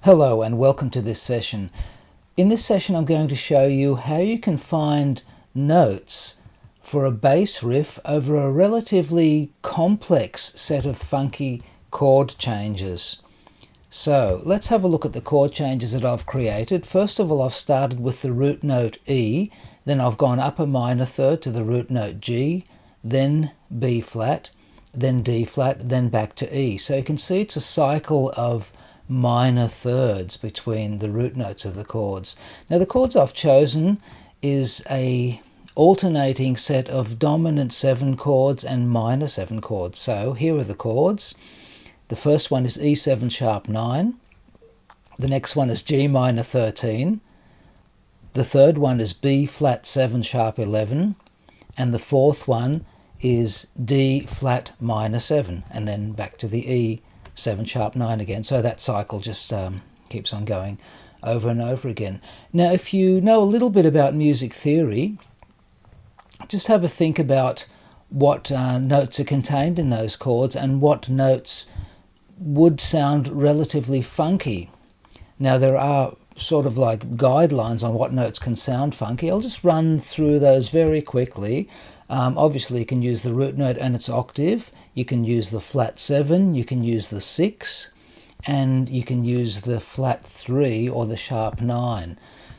Hello and welcome to this session. In this session I'm going to show you how you can find notes for a bass riff over a relatively complex set of funky chord changes. So let's have a look at the chord changes that I've created. First of all, I've started with the root note E, then I've gone up a minor third to the root note G, then B flat, then D flat, then back to E. So you can see it's a cycle of minor thirds between the root notes of the chords. Now the chords I've chosen is a alternating set of dominant 7 chords and minor 7 chords. So here are the chords. The first one is E7 sharp 9. The next one is G minor 13. The third one is B flat 7 sharp 11. And the fourth one is D flat minor 7. And then back to the E 7 sharp 9 again. So that cycle just keeps on going over and over again. Now if you know a little bit about music theory, just have a think about what notes are contained in those chords and what notes would sound relatively funky. Now there are sort of like guidelines on what notes can sound funky. I'll just run through those very quickly. Obviously you can use the root note and its octave, you can use the flat 7, you can use the 6, and you can use the flat 3 or the sharp 9.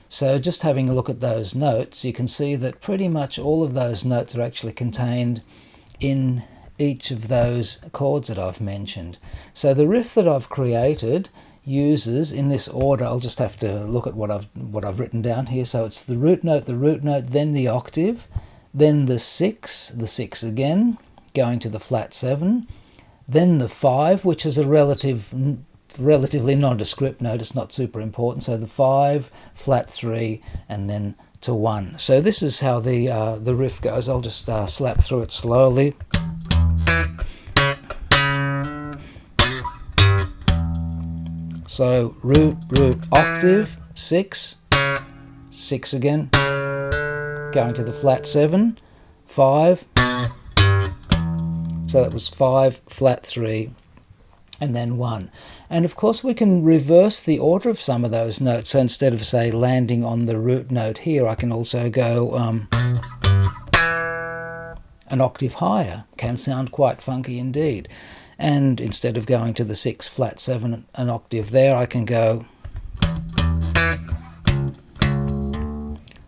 So just having a look at those notes, you can see that pretty much all of those notes are actually contained in each of those chords that I've mentioned. So the riff that I've created uses, in this order, I'll just have to look at what I've written down here. So it's the root note, then the octave, then the 6 again, going to the flat 7, then the 5, which is a relatively nondescript note, it's not super important, so the 5, flat 3, and then to 1. So this is how the riff goes. I'll just slap through it slowly. So root, octave, 6, 6 again, going to the flat 7, 5, so that was 5, flat 3, and then 1. And of course we can reverse the order of some of those notes. So instead of, say, landing on the root note here, I can also go an octave higher. Can sound quite funky indeed. And instead of going to the 6, flat 7, an octave there, I can go,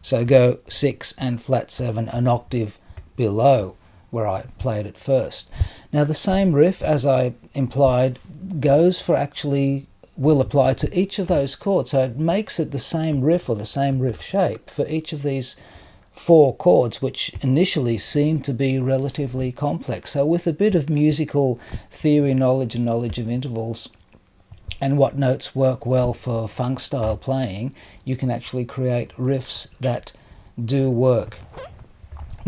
so go 6 and flat 7, an octave below where I played it first. Now the same riff, as I implied, will apply to each of those chords. So it makes it the same riff or the same riff shape for each of these 4 chords, which initially seem to be relatively complex. So with a bit of musical theory knowledge and knowledge of intervals and what notes work well for funk style playing, you can actually create riffs that do work.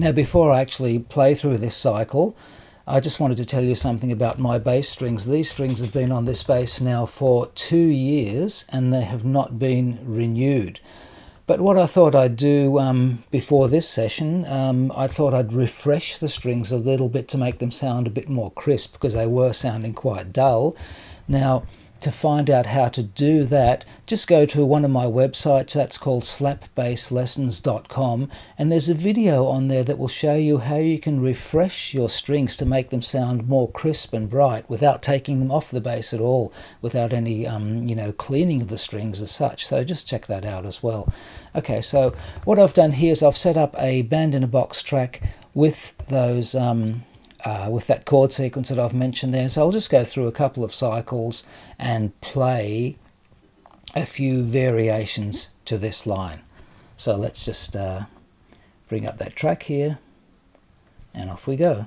Now before I actually play through this cycle, I just wanted to tell you something about my bass strings. These strings have been on this bass now for 2 years and they have not been renewed. But what I thought I'd do before this session, I thought I'd refresh the strings a little bit to make them sound a bit more crisp, because they were sounding quite dull. Now, to find out how to do that, just go to one of my websites. That's called slapbasslessons.com, and there's a video on there that will show you how you can refresh your strings to make them sound more crisp and bright without taking them off the bass at all, without any cleaning of the strings as such. So just check that out as well. Okay, so what I've done here is I've set up a band in a box track with those with that chord sequence that I've mentioned there. So I'll just go through a couple of cycles and play a few variations to this line. So let's just bring up that track here and off we go.